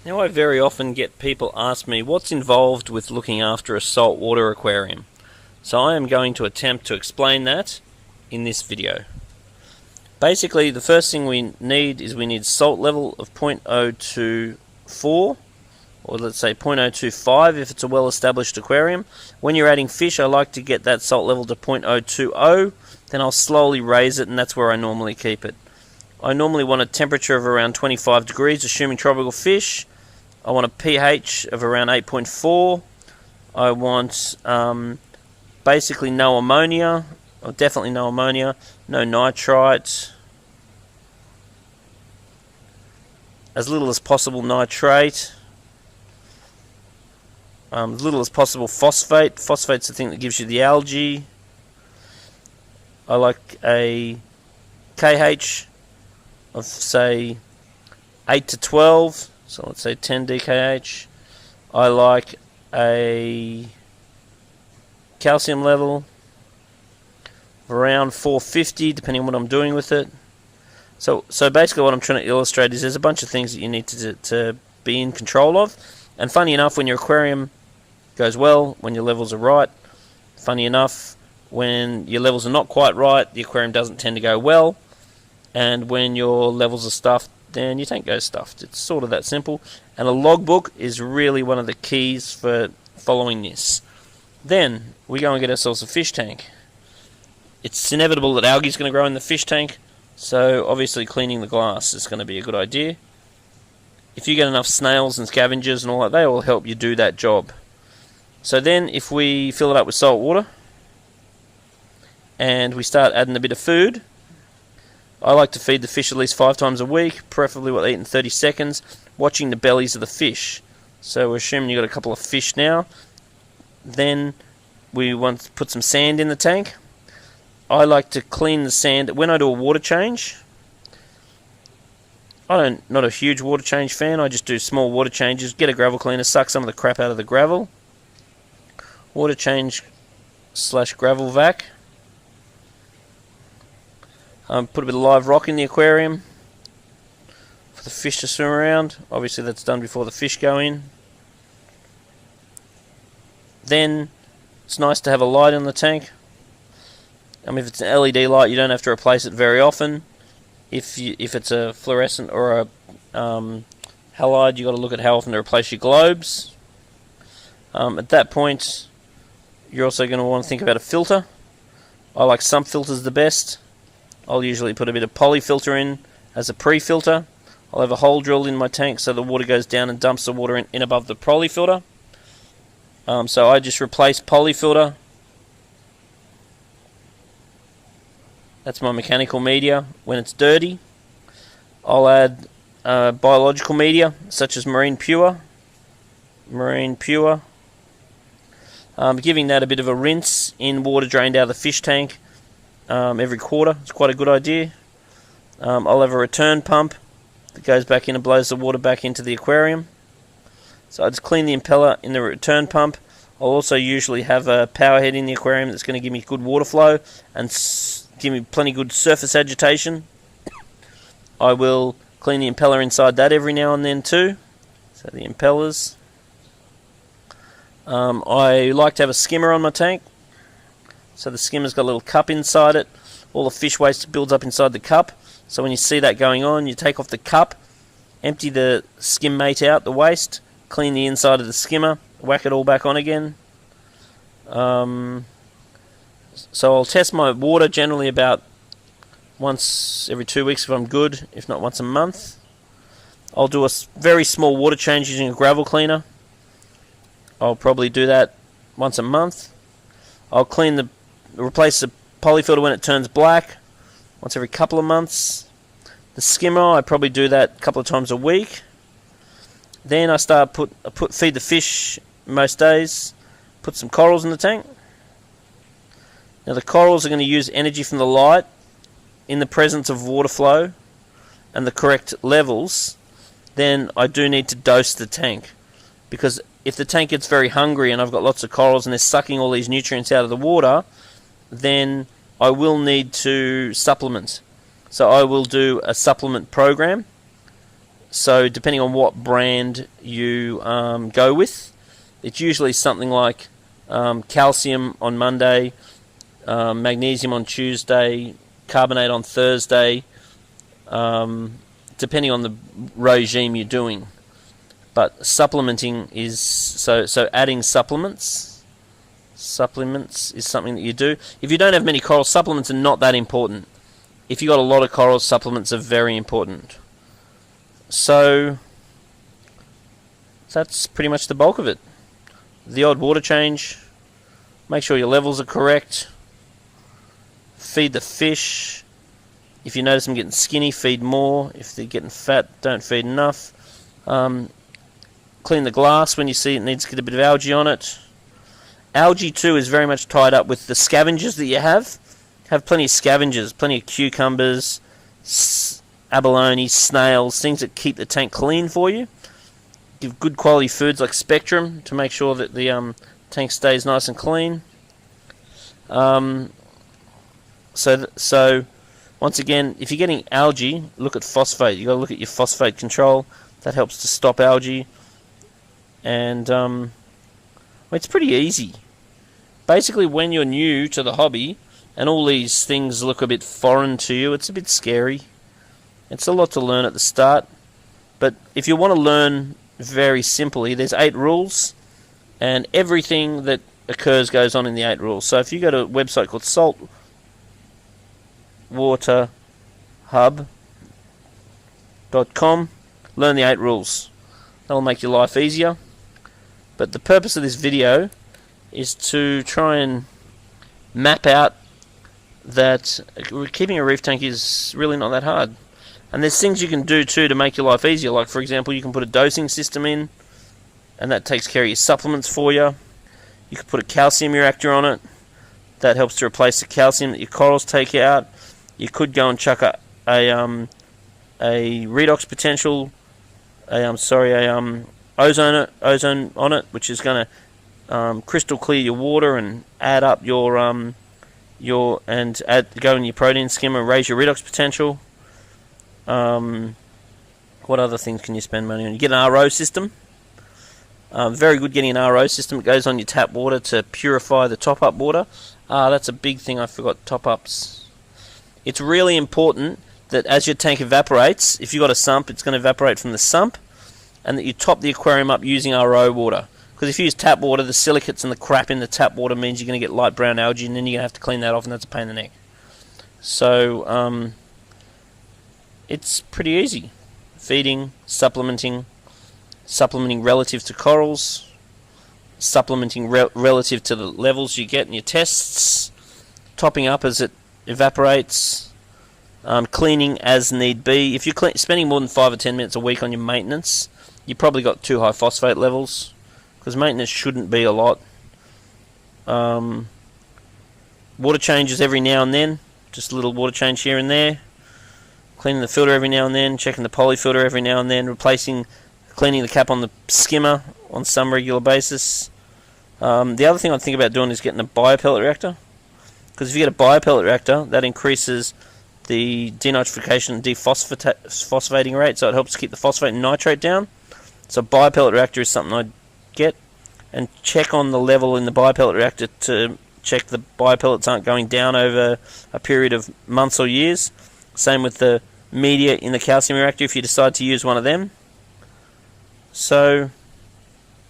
Now, I very often get people ask me what's involved with looking after a saltwater aquarium. So I am going to attempt to explain that in this video. Basically, the first thing we need salt level of 0.024, or let's say 0.025 if it's a well-established aquarium. When you're adding fish, I like to get that salt level to 0.020, then I'll slowly raise it, and that's where I normally keep it. I normally want a temperature of around 25 degrees, assuming tropical fish. I want a pH of around 8.4. I want basically no ammonia, or definitely no ammonia, no nitrite, as little as possible nitrate, as little as possible phosphate. Phosphate's the thing that gives you the algae. I like a KH of say 8 to 12, so let's say 10 DKH. I like a calcium level of around 450, depending on what I'm doing with it. So basically what I'm trying to illustrate is there's a bunch of things that you need to be in control of. And funny enough, when your aquarium goes well, when your levels are right, funny enough, when your levels are not quite right, the aquarium doesn't tend to go well. And when your levels are stuffed, then your tank goes stuffed. It's sort of that simple. And a logbook is really one of the keys for following this. Then we go and get ourselves a fish tank. It's inevitable that algae is going to grow in the fish tank, so obviously cleaning the glass is going to be a good idea. If you get enough snails and scavengers and all that, they will help you do that job. So then if we fill it up with salt water and we start adding a bit of food, I like to feed the fish at least 5 times a week, preferably what they eat in 30 seconds, watching the bellies of the fish. So we're assuming you've got a couple of fish now. Then we want to put some sand in the tank. I like to clean the sand when I do a water change. Not a huge water change fan, I just do small water changes, get a gravel cleaner, suck some of the crap out of the gravel. Water change / gravel vac. Put a bit of live rock in the aquarium for the fish to swim around. Obviously that's done before the fish go in. Then it's nice to have a light in the tank. If it's an LED light, you don't have to replace it very often. If it's a fluorescent or a halide, you've got to look at how often to replace your globes. At that point, you're also going to want to think about a filter. I like sump filters the best. I'll usually put a bit of poly filter in as a pre-filter. I'll have a hole drilled in my tank so the water goes down and dumps the water in above the poly filter. So I just replace poly filter. That's my mechanical media. When it's dirty, I'll add biological media such as marine pure. Giving that a bit of a rinse in water drained out of the fish tank every quarter. It's quite a good idea. I'll have a return pump that goes back in and blows the water back into the aquarium. So I just clean the impeller in the return pump. I'll also usually have a power head in the aquarium that's going to give me good water flow and give me plenty good surface agitation. I will clean the impeller inside that every now and then too. So the impellers. I like to have a skimmer on my tank. So the skimmer's got a little cup inside it. All the fish waste builds up inside the cup. So when you see that going on, you take off the cup, empty the skim mate out, the waste, clean the inside of the skimmer, whack it all back on again. So I'll test my water generally about once every 2 weeks if I'm good, if not once a month. I'll do a very small water change using a gravel cleaner. I'll probably do that once a month. I'll replace the polyfilter when it turns black once every couple of months. The skimmer, I probably do that a couple of times a week. Then I feed the fish most days, put some corals in the tank. Now the corals are going to use energy from the light in the presence of water flow and the correct levels. Then I do need to dose the tank, because if the tank gets very hungry and I've got lots of corals and they're sucking all these nutrients out of the water, then I will need to supplement. So I will do a supplement program So depending on what brand you go with, it's usually something like calcium on Monday, magnesium on Tuesday, carbonate on Thursday, depending on the regime you're doing. But supplementing is so adding supplements is something that you do. If you don't have many corals, supplements are not that important. If you got a lot of corals, supplements are very important. So that's pretty much the bulk of it. The odd water change, make sure your levels are correct, feed the fish. If you notice them getting skinny, feed more. If they're getting fat, don't feed enough. Clean the glass when you see it needs to get a bit of algae on it. Algae too is very much tied up with the scavengers that you have. Have plenty of scavengers, plenty of cucumbers, abalone, snails, things that keep the tank clean for you. Give good quality foods like Spectrum to make sure that the tank stays nice and clean. So once again, if you're getting algae, look at phosphate. You've got to look at your phosphate control. That helps to stop algae. And it's pretty easy. Basically, when you're new to the hobby and all these things look a bit foreign to you, it's a bit scary. It's a lot to learn at the start. But if you want to learn very simply, there's 8 rules, and everything that occurs goes on in the 8 rules. So if you go to a website called saltwaterhub.com, learn the 8 rules. That'll make your life easier. But the purpose of this video is to try and map out that keeping a reef tank is really not that hard. And there's things you can do too to make your life easier. Like, for example, you can put a dosing system in, and that takes care of your supplements for you. You could put a calcium reactor on it. That helps to replace the calcium that your corals take out. You could go and chuck a redox potential, ozone on it, which is going to crystal clear your water and add up go in your protein skimmer and raise your redox potential. What other things can you spend money on? You get an RO system. Very good getting an RO system. It goes on your tap water to purify the top-up water. That's a big thing I forgot, top-ups. It's really important that as your tank evaporates, if you've got a sump, it's going to evaporate from the sump, and that you top the aquarium up using RO water. Because if you use tap water, the silicates and the crap in the tap water means you're going to get light brown algae, and then you're going to have to clean that off, and that's a pain in the neck. So, it's pretty easy. Feeding, supplementing relative to corals, supplementing relative to the levels you get in your tests, topping up as it evaporates, cleaning as need be. If you're spending more than 5 or 10 minutes a week on your maintenance, you've probably got too high phosphate levels, because maintenance shouldn't be a lot. Water changes every now and then, just a little water change here and there. Cleaning the filter every now and then, checking the poly filter every now and then, cleaning the cap on the skimmer on some regular basis. The other thing I'd think about doing is getting a biopellet reactor, because if you get a biopellet reactor, that increases the denitrification and dephosphating rate, so it helps keep the phosphate and nitrate down. So biopellet reactor is something I'd get, and check on the level in the biopellet reactor to check the biopellets aren't going down over a period of months or years. Same with the media in the calcium reactor if you decide to use one of them. So,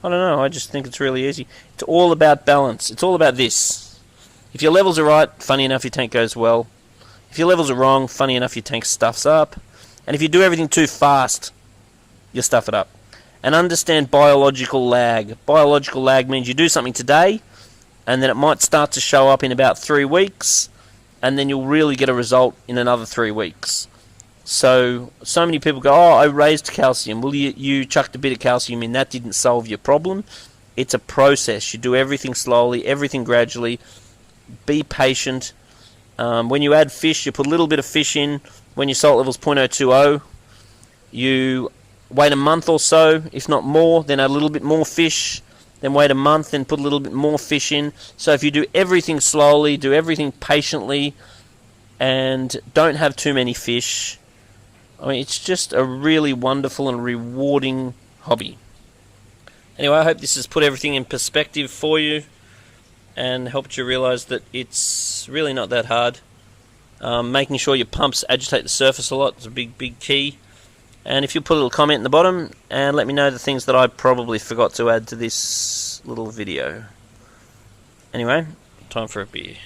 I don't know, I just think it's really easy. It's all about balance. It's all about this. If your levels are right, funny enough, your tank goes well. If your levels are wrong, funny enough, your tank stuffs up. And if you do everything too fast, you stuff it up. And understand biological lag. Biological lag means you do something today, and then it might start to show up in about 3 weeks, and then you'll really get a result in another 3 weeks. So many people go, oh, I raised calcium. Well, you chucked a bit of calcium in. That didn't solve your problem. It's a process. You do everything slowly, everything gradually. Be patient. When you add fish, you put a little bit of fish in. When your salt level's 0.020, you wait a month or so, if not more, then add a little bit more fish. Then wait a month and put a little bit more fish in. So if you do everything slowly, do everything patiently, and don't have too many fish, I mean, it's just a really wonderful and rewarding hobby. Anyway, I hope this has put everything in perspective for you and helped you realise that it's really not that hard. Making sure your pumps agitate the surface a lot is a big key. And if you put a little comment in the bottom and let me know the things that I probably forgot to add to this little video. Anyway, time for a beer.